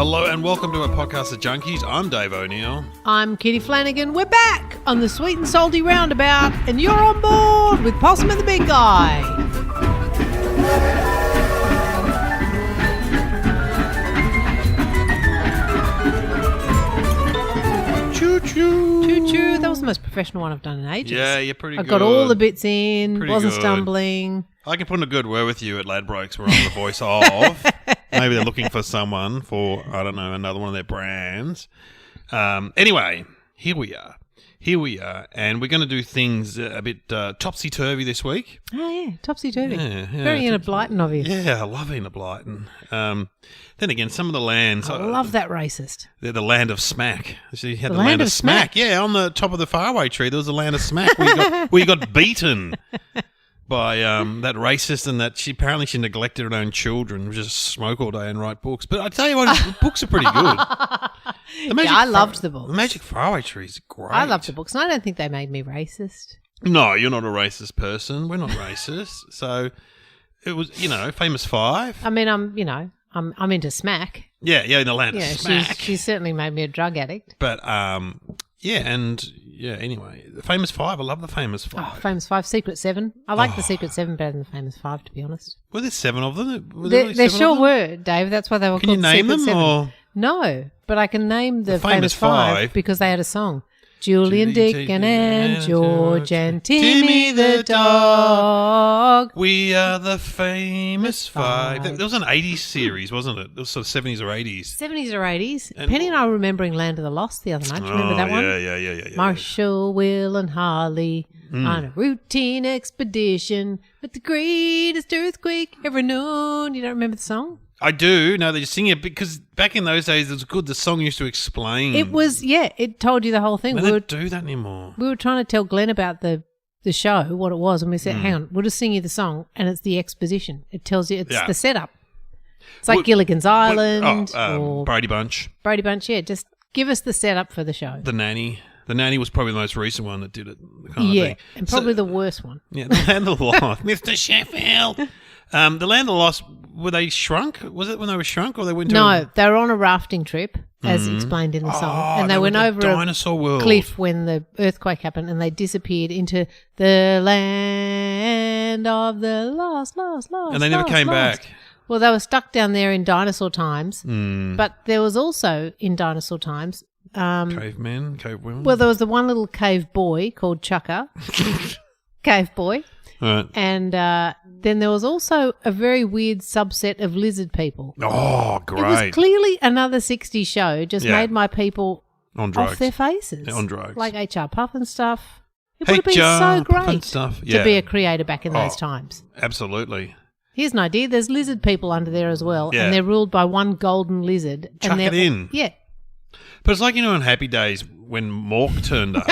Hello and welcome to our podcast of Junkies. I'm Dave O'Neill. I'm Kitty Flanagan. We're back on the sweet and salty roundabout, and you're on board with Possum and the Big Guy. Choo-choo. Choo-choo. That was the most professional one I've done in ages. Yeah, you're pretty good. I got all the bits in, Pretty wasn't good. stumbling. I can put in a good word with you at Ladbrokes where I'm the voice of. Maybe they're looking for someone for, I don't know, another one of their brands. Anyway, here we are. And we're going to do things a bit topsy-turvy this week. Oh, yeah, topsy-turvy. Yeah, Very Enid Blyton of you. Yeah, I love Enid Blyton. Then again, some of the lands... I love that racist. They're the land of smack. So you had The the land land of of smack. smack. Yeah, on the top of the faraway tree, there was a land of smack where you got beaten by that racist, and that she neglected her own children, just smoke all day and write books. But I tell you what, books are pretty good. I loved the books. The Magic Faraway Tree is great. I loved the books, and I don't think they made me racist. No, you're not a racist person. We're not racist. So it was, Famous Five. I mean, I'm into smack. Yeah, in the land of smack. She certainly made me a drug addict. But anyway, the Famous Five. I love the Famous Five. Oh, Famous Five, Secret Seven. I like the Secret Seven better than the Famous Five, to be honest. Were there 7 of them? There sure were, Dave. That's why they were Can called you name Secret them? Seven. Or? No, but I can name the Famous Famous Five Five. because they had a song. Julian, Dick, and George, George, and Timmy the dog. We are the Famous Five. Five. There was an 80s series, wasn't it? It was sort of 70s or 80s. 70s or 80s. And- Penny and I were remembering Land of the Lost the other night. Do you remember that one? Yeah. Marshall, Will, and Harley on a routine expedition with the greatest earthquake ever known. You don't remember the song? I do. No, they just sing it because back in those days it was good. The song used to explain. It was, it told you the whole thing. They don't do that anymore. We were trying to tell Glenn about the show, what it was, and we said, hang on, we'll just sing you the song, and it's the exposition. It tells you, it's the setup. It's like Gilligan's Island or Brady Bunch. Brady Bunch, just give us the setup for the show. The Nanny. The Nanny was probably the most recent one that did it. Kind of thing. And probably the worst one. Yeah, the Land of the Lost. Mr. Sheffield. The Land of the Lost, were they shrunk? Was it when they were shrunk or they went to No, they were on a rafting trip, as explained in the song. And they went over a dinosaur world. cliff when the earthquake happened, and they disappeared into the land of the lost. And they never came lost. back. Well, they were stuck down there in dinosaur times. But there was also, in dinosaur times... Cavemen, cavewomen. Well, there was the one little cave boy called Chucker. Cave boy. Right. And then there was also a very weird subset of lizard people. Oh, great. It was clearly another 60s show, just made my people on drugs. off their faces. Yeah, on drugs. Like HR Puff and stuff. It Hey, would have been Jar so Puff and great stuff. to Yeah. be a creator back in those times. Absolutely. Here's an idea. There's lizard people under there as well, Yeah. and they're ruled by one golden lizard. Chuck and it in. Yeah. But it's like, on Happy Days when Mork turned up.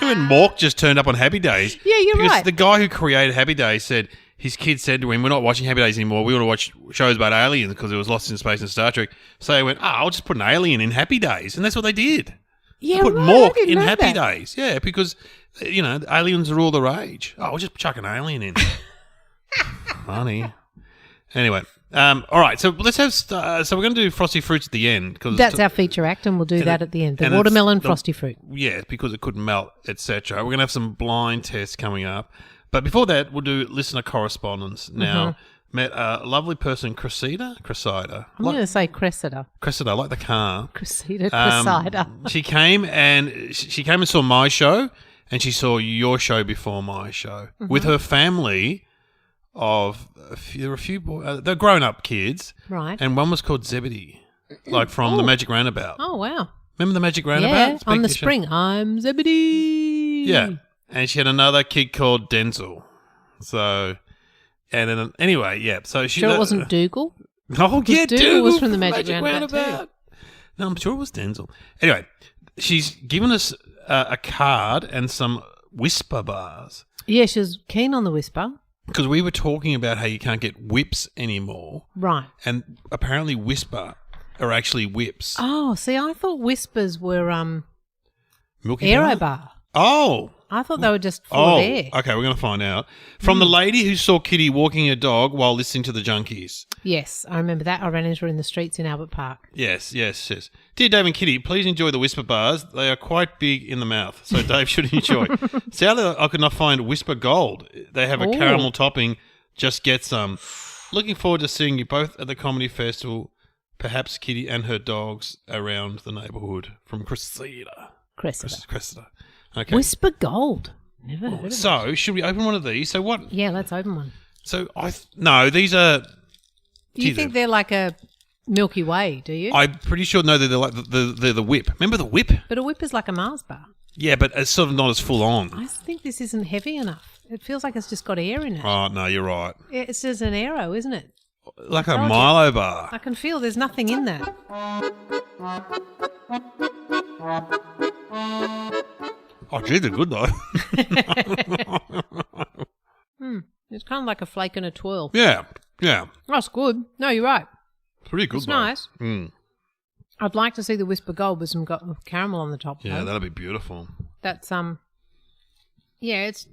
When Mork just turned up on Happy Days. Yeah, you're because right. The guy who created Happy Days said, his kid said to him, we're not watching Happy Days anymore. We want to watch shows about aliens because it was Lost in Space and Star Trek. So they went, I'll just put an alien in Happy Days. And that's what they did. Yeah, They put right. Mork I didn't in know Happy that. Days. Yeah, because, aliens are all the rage. I'll just chuck an alien in. Funny. Anyway. All right, so let's have. So we're going to do Frosty Fruits at the end because That's our feature act, and we'll do that at the end. The and it's watermelon frosty fruit. Yeah, because it couldn't melt, etc. We're going to have some blind tests coming up, but before that, we'll do listener correspondence. Now, met a lovely person, Cressida. I'm going to say Cressida. Cressida, like the car. Cressida. Cressida. She came and saw my show, and she saw your show before my show with her family. There were a few boys, they're grown-up kids, Right. and one was called Zebedee, like from the Magic Roundabout. Oh, wow. Remember the Magic Roundabout? Yeah, It's on big the show. spring. I'm Zebedee. Yeah, and she had another kid called Denzel. So, and then anyway, yeah. So she Sure it wasn't Dougal? Oh yeah, Dougal was from the Magic Roundabout too. No, I'm sure it was Denzel. Anyway, she's given us a card and some Whisper bars. Yeah, she was keen on the Whisper. Because we were talking about how you can't get whips anymore. Right. And apparently Whisper are actually whips. Oh, see, I thought Whispers were Milky Aero Bar? Bar. Oh, I thought they were just full of air. Okay, we're going to find out. From the lady who saw Kitty walking her dog while listening to the Junkies. Yes, I remember that. I ran into her in the streets in Albert Park. Yes. Dear Dave and Kitty, please enjoy the Whisper bars. They are quite big in the mouth, so Dave should enjoy. Sadly, I could not find Whisper Gold. They have a caramel topping. Just get some. Looking forward to seeing you both at the comedy festival. Perhaps Kitty and her dogs around the neighbourhood. From Cressida. Cressida. Okay. Whisper Gold. Never heard of it. So, should we open one of these? So what? Yeah, let's open one. So, no, these are... Do you think they're like a Milky Way, do you? I'm pretty sure, no, they're like they're the whip. Remember the whip? But a whip is like a Mars bar. Yeah, but it's sort of not as full on. I think this isn't heavy enough. It feels like it's just got air in it. Oh, no, you're right. It's just an aero, isn't it? Like a Milo bar. I can feel there's nothing in that. Oh, gee, they're good, though. It's kind of like a flake and a twirl. Yeah. That's good. No, you're right. Pretty good, It's though. nice. I'd like to see the Whisper Gold with some caramel on the top. Yeah, though. that'd be beautiful. That's yeah, it's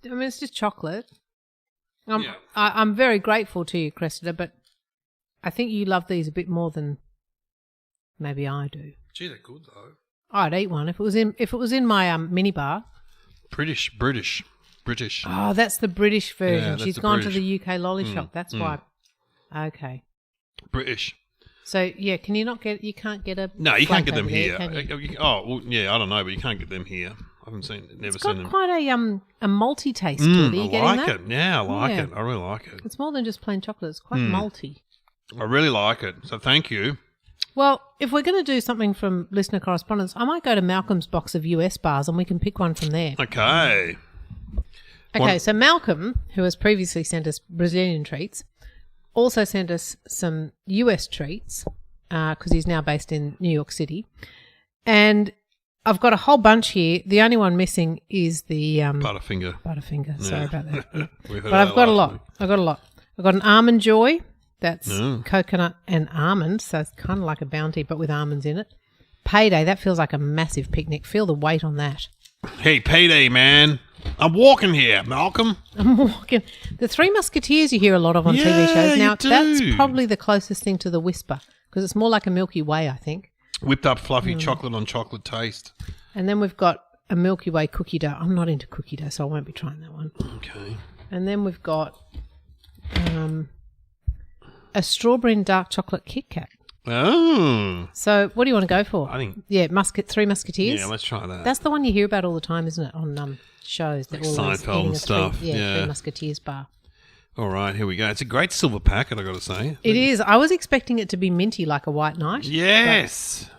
just chocolate. I'm very grateful to you, Cressida, but I think you love these a bit more than maybe I do. Gee, they're good though. I'd eat one if it was in my mini bar. British. Oh, that's the British version. Yeah, that's She's the gone British. to the UK lolly shop. That's why. Okay. British. So yeah, can you not get? You can't get a. No, you can't get them over there, here. can you? Oh, well, yeah, I don't know, but you can't get them here. I haven't seen, never It's seen got them. quite a malty taste to it. Are you I getting like that? it. Yeah, I like Yeah. it. I really like it. It's more than just plain chocolate. It's quite malty. I really like it. So thank you. Well, if we're going to do something from listener correspondence, I might go to Malcolm's box of US bars and we can pick one from there. Okay. Okay, so Malcolm, who has previously sent us Brazilian treats, also sent us some US treats because he's now based in New York City. And I've got a whole bunch here. The only one missing is the... Butterfinger. Butterfinger. Sorry about that. Yeah. We heard But I've that got a last lot. week. I've got an Almond Joy. That's coconut and almond. So it's kind of like a bounty, but with almonds in it. Payday. That feels like a massive picnic. Feel the weight on that. Hey, payday, man. I'm walking here, Malcolm. I'm walking. The Three Musketeers you hear a lot of on TV Yeah, shows. Now, you do. that's probably the closest thing to the Whisper because it's more like a Milky Way, I think. Whipped up fluffy chocolate on chocolate taste. And then we've got a Milky Way cookie dough. I'm not into cookie dough, so I won't be trying that one. Okay. And then we've got a strawberry and dark chocolate Kit Kat. Oh. So what do you want to go for? I think... Yeah, Three Musketeers. Yeah, let's try that. That's the one you hear about all the time, isn't it, on shows? They're Like always Seinfeld eating and a stuff. Three Yeah. Musketeers bar. All right, here we go. It's a great silver packet, I got to say. It is. I was expecting it to be minty like a white knight. Yes.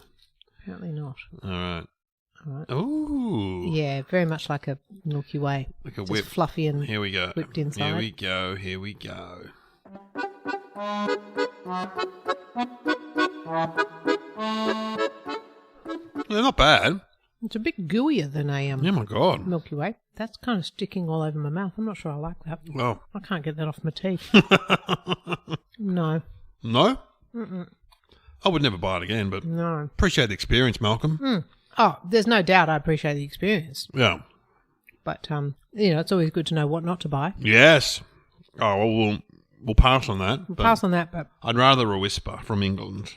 Apparently not. All right. All right. Ooh. Yeah, very much like a Milky Way. Like a Just whip. fluffy and Here we go. whipped inside. Here we go. Here we go. They're not bad. It's a bit gooier than a Oh my God. Milky Way. That's kind of sticking all over my mouth. I'm not sure I like that. Well, I can't get that off my teeth. No. no? I would never buy it again, but No. appreciate the experience, Malcolm. Oh, there's no doubt I appreciate the experience. Yeah. But, it's always good to know what not to buy. Yes. Oh, well, we'll pass on that. We'll but pass on that, but... I'd rather a Whisper from England.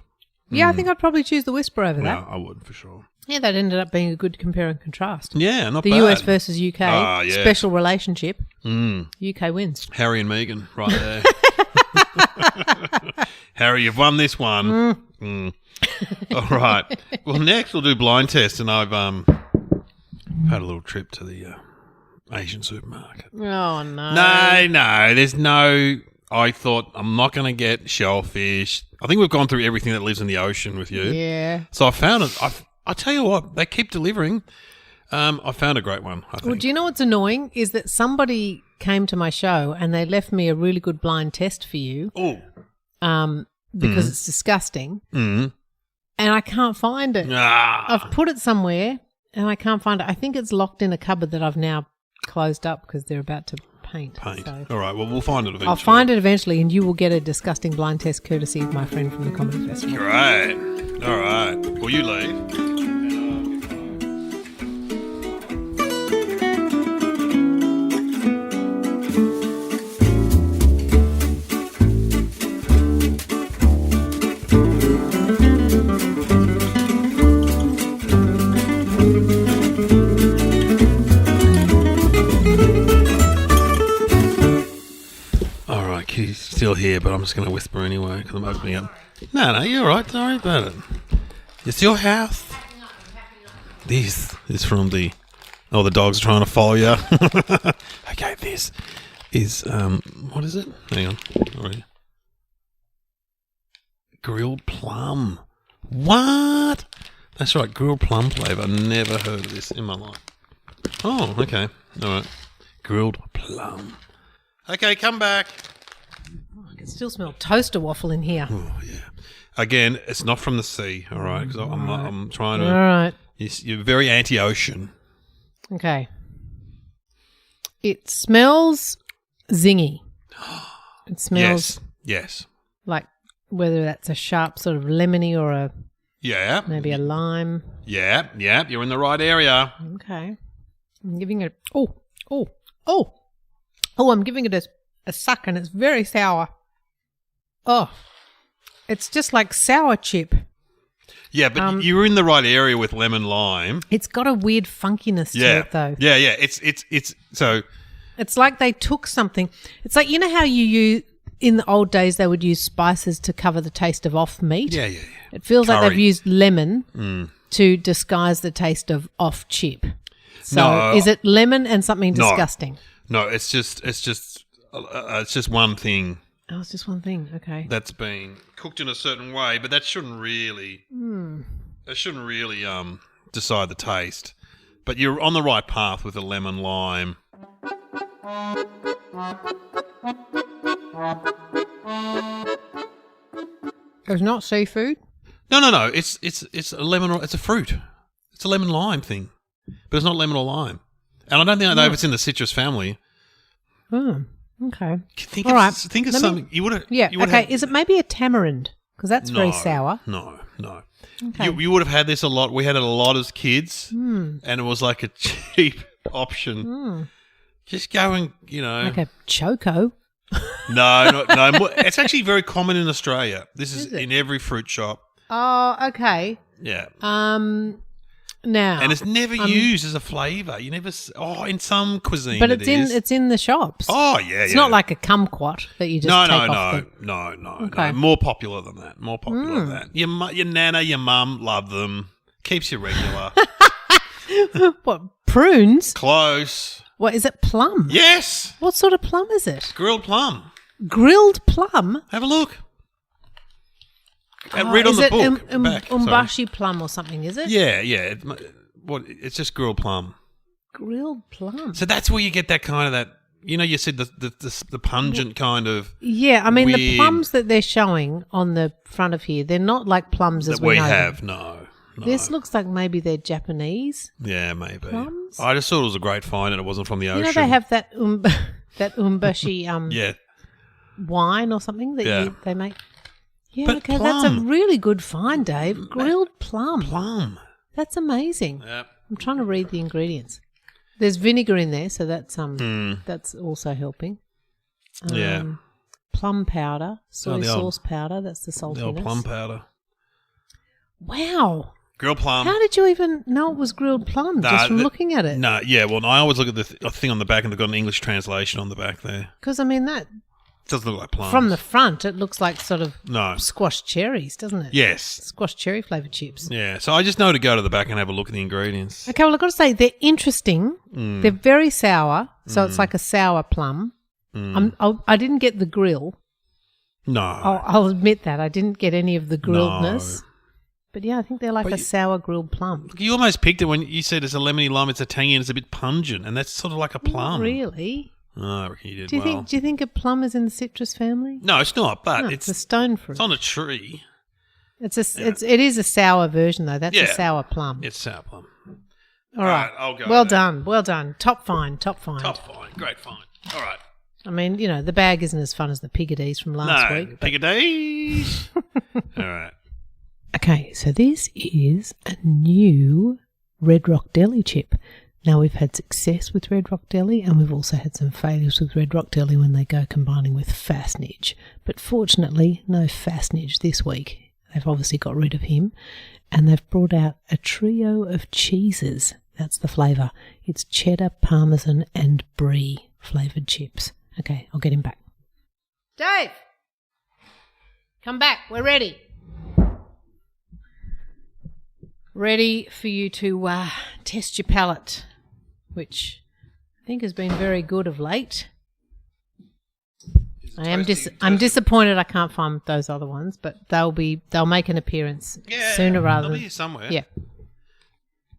Yeah, I think I'd probably choose the Whisper over Yeah, that. I would, for sure. Yeah, that ended up being a good compare and contrast. Yeah, not The bad. US versus UK, Ah, yeah. special relationship, UK wins. Harry and Meghan, right there. Harry, you've won this one. All right. Well, next we'll do blind test, and I've had a little trip to the Asian supermarket. Oh, no. No, there's no... I thought I'm not going to get shellfish. I think we've gone through everything that lives in the ocean with you. Yeah. So I found it. I tell you what, they keep delivering. I found a great one, I think. Well, do you know what's annoying is that somebody came to my show and they left me a really good blind test for you because it's disgusting and I can't find it. I've put it somewhere and I can't find it. I think it's locked in a cupboard that I've now closed up because they're about to paint. So All right, well, we'll find it eventually. I'll find it eventually and you will get a disgusting blind test courtesy of my friend from the Comedy Festival. Great. All right. Well, you leave. still here, but I'm just going to whisper anyway because I'm opening up. No, you're all right. Don't worry about it. It's your house. This is from the... Oh, the dog's trying to follow you. Okay, this is... what is it? Hang on. All right. Grilled plum. What? That's right, grilled plum flavour. Never heard of this in my life. Oh, okay. All right. Grilled plum. Okay, come back. Oh, I can still smell toaster waffle in here. Oh, yeah. Again, it's not from the sea, all right? Because I'm trying to... All right. You're very anti-ocean. Okay. It smells zingy. It smells... Yes. Like whether that's a sharp sort of lemony or a... Yeah. Maybe a lime. Yeah. You're in the right area. Okay. I'm giving it... Oh, I'm giving it a suck and it's very sour. Oh, it's just like sour chip. Yeah, but you were in the right area with lemon lime. It's got a weird funkiness to it, though. Yeah. It's so. It's like they took something. It's like, you know how you use, in the old days they would use spices to cover the taste of off meat? Yeah. It feels like Curry. they've used lemon to disguise the taste of off chip. So No. is it lemon and something disgusting? No, it's just one thing Oh, it's just one thing. Okay. that's been cooked in a certain way, but that shouldn't really. That shouldn't really decide the taste. But you're on the right path with the lemon lime. It's not seafood? No. It's a lemon. It's a fruit. It's a lemon lime thing, but it's not lemon or lime. And I don't think I know if it's in the citrus family. Oh, okay. Think All of right. something you would have. Yeah, okay. Is it maybe a tamarind? Because that's very No, sour. No. Okay. You would have had this a lot. We had it a lot as kids, and it was like a cheap option. Just go and, Like a choco. No. It's actually very common in Australia. This is it? in every fruit shop. Oh, okay. Yeah. Now, And it's never used as a flavour. You never. In some cuisine, but it is. it's in the shops. Oh yeah, It's not like a kumquat that you just take off No. Okay. More popular than that. More popular than that. Your nana, your mum love them. Keeps you regular. What, prunes? Close. What, is it plum? Yes. What sort of plum is it? Grilled plum. Grilled plum? Have a look. Read on the book. Back. Sorry. Umbashi plum or something, is it? Yeah. It's just grilled plum. Grilled plum. So that's where you get that kind of that. You said the pungent kind of. Yeah, I mean the weird- plums that they're showing on the front of here, they're not like plums as that we know them. have. No. This looks like maybe they're Japanese. Yeah, maybe. Plums? I just thought it was a great find, and it wasn't from the ocean. You know they have that that umbashi Yeah. wine or something that they make. Yeah, But okay, that's a plum. really good find, Dave. Grilled plum. Plum. That's amazing. Yeah. I'm trying to read the ingredients. There's vinegar in there, so that's that's also helping. Yeah. Plum powder, soy the old- sauce powder. That's the saltiness. The old plum powder. Wow. Grilled plum. How did you even know it was grilled plum just from looking at it? No, yeah. Well, I always look at the thing on the back, and they've got an English translation on the back there. Because, I mean, that It doesn't look like plums. from the front, it looks like sort of No. squashed cherries, doesn't it? Yes. Squashed cherry flavoured chips. Yeah. So I just know to go to the back and have a look at the ingredients. Okay, well, I've got to say, they're interesting. They're very sour, so it's like a sour plum. I didn't get the grill. No. I'll admit that. I didn't get any of the grilledness. No. But yeah, I think they're like a sour grilled plum. You almost picked it when you said it's a lemony lime, it's a tangy, and it's a bit pungent, and that's sort of like a plum. Not really. Oh, I reckon you did Do you think a plum is in the citrus family? No, it's not, but No, it's a stone fruit. It's on a tree. It is a sour version though. That's a sour plum. It's sour plum. All right. I'll go. Well with that. done. Top find. Top find. Great find. All right. I mean, the bag isn't as fun as the Picadilles from last week. but- Picadilles. All right. Okay, so this is a new Red Rock Deli chip. Now, we've had success with Red Rock Deli, and we've also had some failures with Red Rock Deli when they go combining with Fastnidge. But fortunately, no Fastnidge this week. They've obviously got rid of him, and they've brought out a trio of cheeses. That's the flavour. It's cheddar, parmesan, and brie flavoured chips. Okay, I'll get him back. Dave! Come back. We're ready. Ready for you to test your palate, which I think has been very good of late. I'm disappointed I can't find those other ones, but they'll make an appearance sooner rather than... They'll be here somewhere. Yeah.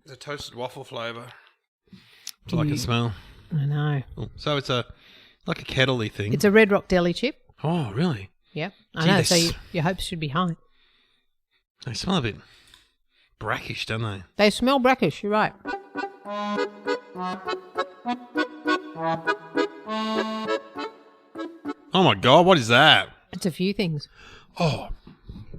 There's a toasted waffle flavour. That's all I can smell. I know. Oh, so it's like a kettle-y thing. It's a Red Rock Deli chip. Oh, really? Yep. I know, so your hopes should be high. They smell a bit brackish, don't they? They smell brackish, you're right. Oh my God, what is that? It's a few things. Oh.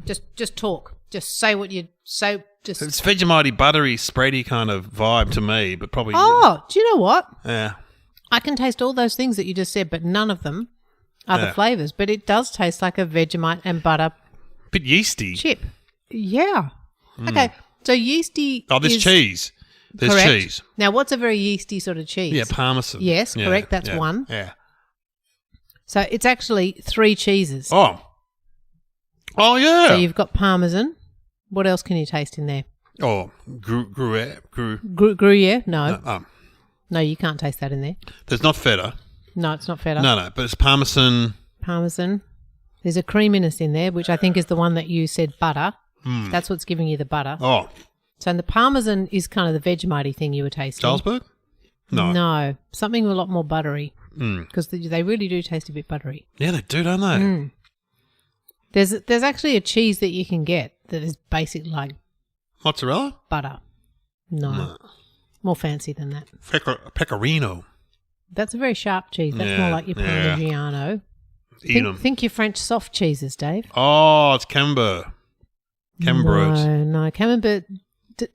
Just talk. Just say what you say. It's Vegemite buttery, spready kind of vibe to me, but probably... Oh, do you know what? Yeah. I can taste all those things that you just said, but none of them are the flavours. But it does taste like a Vegemite and butter... Bit yeasty. Chip. Yeah. Okay, so yeasty there's cheese. There's correct. cheese. Now, what's a very yeasty sort of cheese? Yeah, Parmesan. Yes, correct. That's one. Yeah. So it's actually 3 cheeses. Oh, yeah. So you've got Parmesan. What else can you taste in there? Oh, Gruyere. Gruyere? No. No, you can't taste that in there. There's not feta. No, it's not feta. No, but it's Parmesan. Parmesan. There's a creaminess in there, which I think is the one that you said butter. That's what's giving you the butter. Oh. So the Parmesan is kind of the Vegemite thing you were tasting. Salzburg? No. No. Something a lot more buttery. Because they really do taste a bit buttery. Yeah, they do, don't they? There's actually a cheese that you can get that is basic like Mozzarella? butter. No. More fancy than that. Pecorino. That's a very sharp cheese. That's more like your Parmigiano. Think your French soft cheeses, Dave. Oh, it's Camembert. Camembert. No. Camembert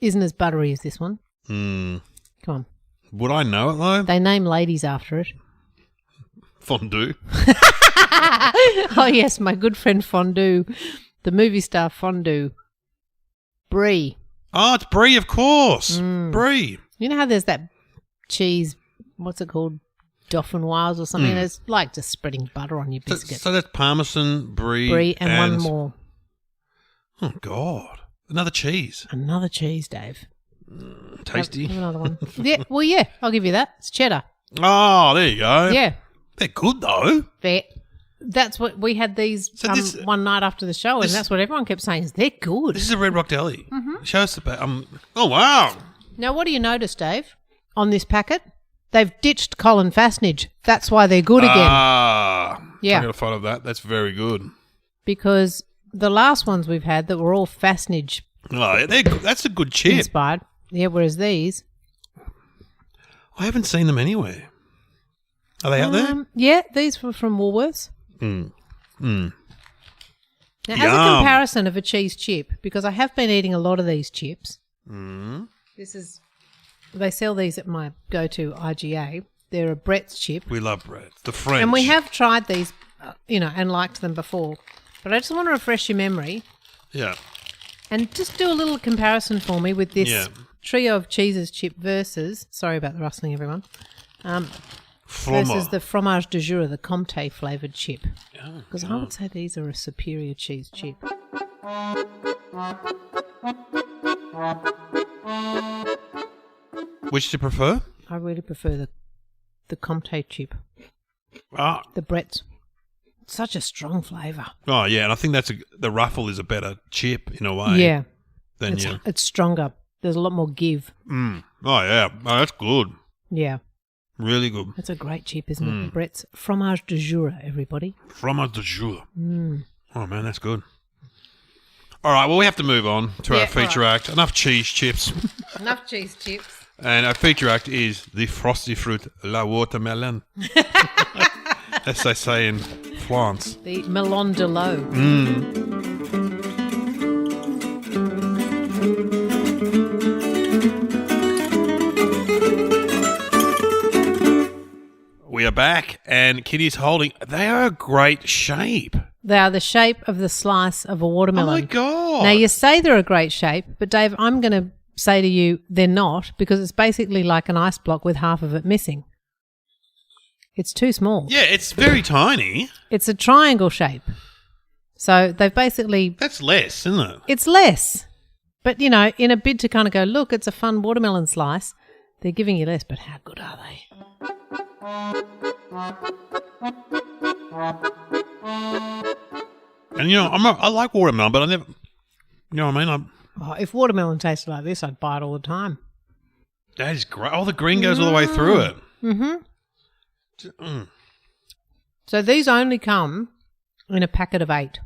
isn't as buttery as this one. Come on. Would I know it though? They name ladies after it. Fondue. Oh, yes, my good friend Fondue, the movie star Fondue. Brie. Oh, it's Brie, of course. Brie. You know how there's that cheese, what's it called? Dauphinoise or something? It's like just spreading butter on your biscuit. So that's Parmesan, Brie, and one more. Oh, God. Another cheese. Another cheese, Dave. Tasty. Have another one. Yeah, I'll give you that. It's cheddar. Oh, there you go. Yeah. They're good, though. That's what we had these one night after the show, and that's what everyone kept saying is they're good. This is a Red Rock Deli. Show us the... oh, wow. Now, what do you notice, Dave, on this packet? They've ditched Colin Fassnage. That's why they're good again. Yeah. I got a photo of that. That's very good. Because the last ones we've had that were all Fassnage that's a good chip. Inspired. Yeah, whereas these... I haven't seen them anywhere. Are they out there? Yeah, these were from Woolworths. Now, as a comparison of a cheese chip, because I have been eating a lot of these chips. They sell these at my go-to IGA. They're a Brett's chip. We love Brett's. The French. And we have tried these, and liked them before. But I just want to refresh your memory. Yeah. And just do a little comparison for me with this trio of cheeses chip versus, sorry about the rustling, everyone, versus the fromage de jour, the Comté flavoured chip. Because I would say these are a superior cheese chip. Which do you prefer? I really prefer the Comté chip. The Brett's. Such a strong flavour. Oh, yeah, and I think the Ruffle is a better chip in a way. Yeah. Than it's stronger. There's a lot more give. Oh, yeah. Oh, that's good. Yeah. Really good. That's a great chip, isn't it? Brett's fromage de jour, everybody. Fromage de jour. Oh, man, that's good. All right, well, we have to move on to our feature act. Enough cheese chips. Enough cheese chips. And our feature act is the Frosty fruit, la watermelon. As they say in France. The melon de l'eau. We are back, and Kitty's holding... They are a great shape. They are the shape of the slice of a watermelon. Oh, my God. Now, you say they're a great shape, but, Dave, I'm going to say to you they're not, because it's basically like an ice block with half of it missing. It's too small. Yeah, it's very tiny. It's a triangle shape. So they've basically... That's less, isn't it? It's less. But, in a bid to kind of go, look, it's a fun watermelon slice, they're giving you less, but how good are they? And, I like watermelon, but I never... You know what I mean? If watermelon tasted like this, I'd buy it all the time. That is great. Oh, the green goes all the way through it. Mm-hmm. So these only come in a packet of 8.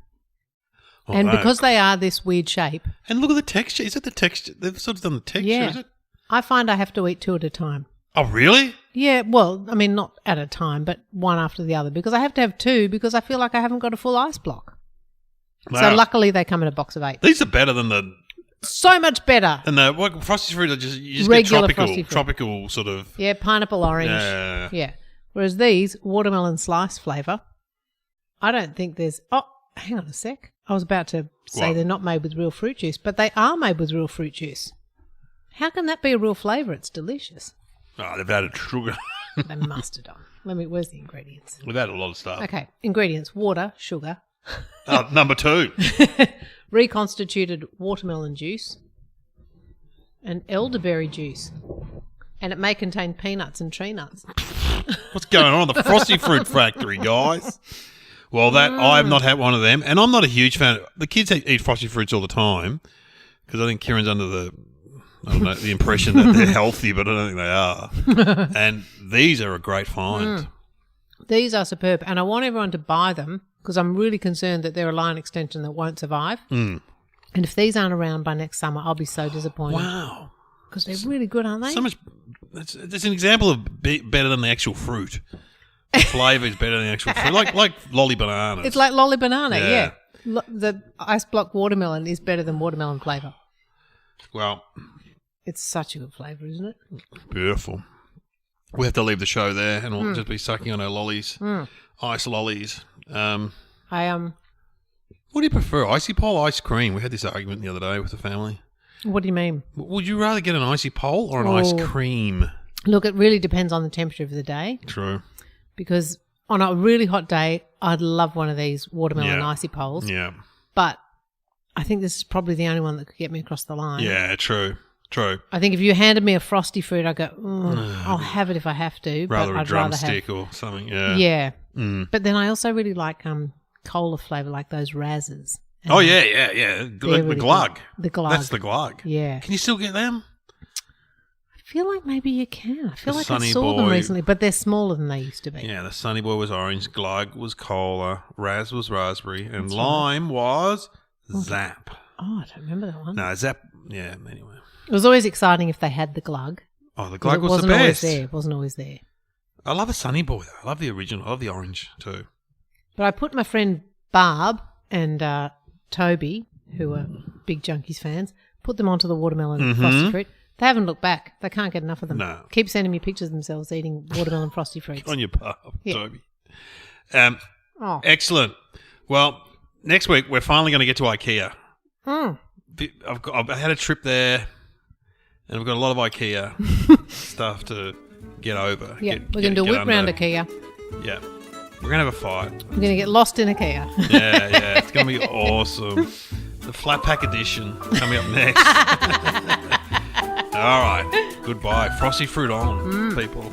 Oh, and because they are this weird shape. And look at the texture. Is it the texture? They've sort of done the texture, is it? I find I have to eat 2 at a time. Oh, really? Yeah, well, I mean, not at a time, but one after the other. Because I have to have 2 because I feel like I haven't got a full ice block. Wow. So luckily they come in a box of 8. These are better than the... So much better. And the Frosty fruit are just... You just regular get tropical sort of... Yeah, pineapple orange. Yeah. Whereas these, watermelon slice flavour, I don't think there's... Oh, hang on a sec. I was about to say they're not made with real fruit juice, but they are made with real fruit juice. How can that be a real flavour? It's delicious. Oh, they've added sugar. They must have done. Where's the ingredients? We've added a lot of stuff. Okay, ingredients: water, sugar. Number 2. Reconstituted watermelon juice and elderberry juice. And it may contain peanuts and tree nuts. What's going on at the Frosty Fruit Factory, guys? Well, I've not had one of them, and I'm not a huge fan. The kids eat Frosty Fruits all the time because I think Kieran's under the impression that they're healthy, but I don't think they are. And these are a great find. These are superb, and I want everyone to buy them because I'm really concerned that they're a line extension that won't survive. And if these aren't around by next summer, I'll be so disappointed. Wow. Because they're really good, aren't they? So much. It's an example of better than the actual fruit. The flavour is better than the actual fruit. Like lolly bananas. It's like lolly banana, yeah. The ice block watermelon is better than watermelon flavour. Well. It's such a good flavour, isn't it? Beautiful. We have to leave the show there and we'll just be sucking on our lollies. Ice lollies. What do you prefer, icy pole or ice cream? We had this argument the other day with the family. What do you mean? Would you rather get an icy pole or an ice cream? Look, it really depends on the temperature of the day. True. Because on a really hot day, I'd love one of these watermelon icy poles. Yeah. But I think this is probably the only one that could get me across the line. Yeah, true. I think if you handed me a Frosty fruit, I'd go, I'll have it if I have to. Rather a drumstick or something, Yeah. But then I also really like cola flavour, like those Razzes. Oh, yeah. The glug. The glug. That's the glug. Yeah. Can you still get them? I feel like maybe you can. I feel like I saw them recently, but they're smaller than they used to be. Yeah, the Sunny Boy was orange, glug was cola, Raz was raspberry, and lime was Zap. Oh, I don't remember that one. No, Zap, anyway. It was always exciting if they had the glug. Oh, the glug was the best. It wasn't always there. I love a Sunny Boy, though. I love the original. I love the orange, too. But I put my friend Barb and Toby, who are big Junkies fans, put them onto the watermelon Frosty fruit. They haven't looked back. They can't get enough of them. No. Keep sending me pictures of themselves eating watermelon Frosty fruits. On your part, Toby. Excellent. Well, next week we're finally going to get to IKEA. I've had a trip there, and we've got a lot of IKEA stuff to get over. Yeah, we're going to do a whip round IKEA. Yeah. We're going to have a fight. We're going to get lost in IKEA. Yeah. It's going to be awesome. The flat pack edition coming up next. All right. Goodbye. Frosty fruit on, people.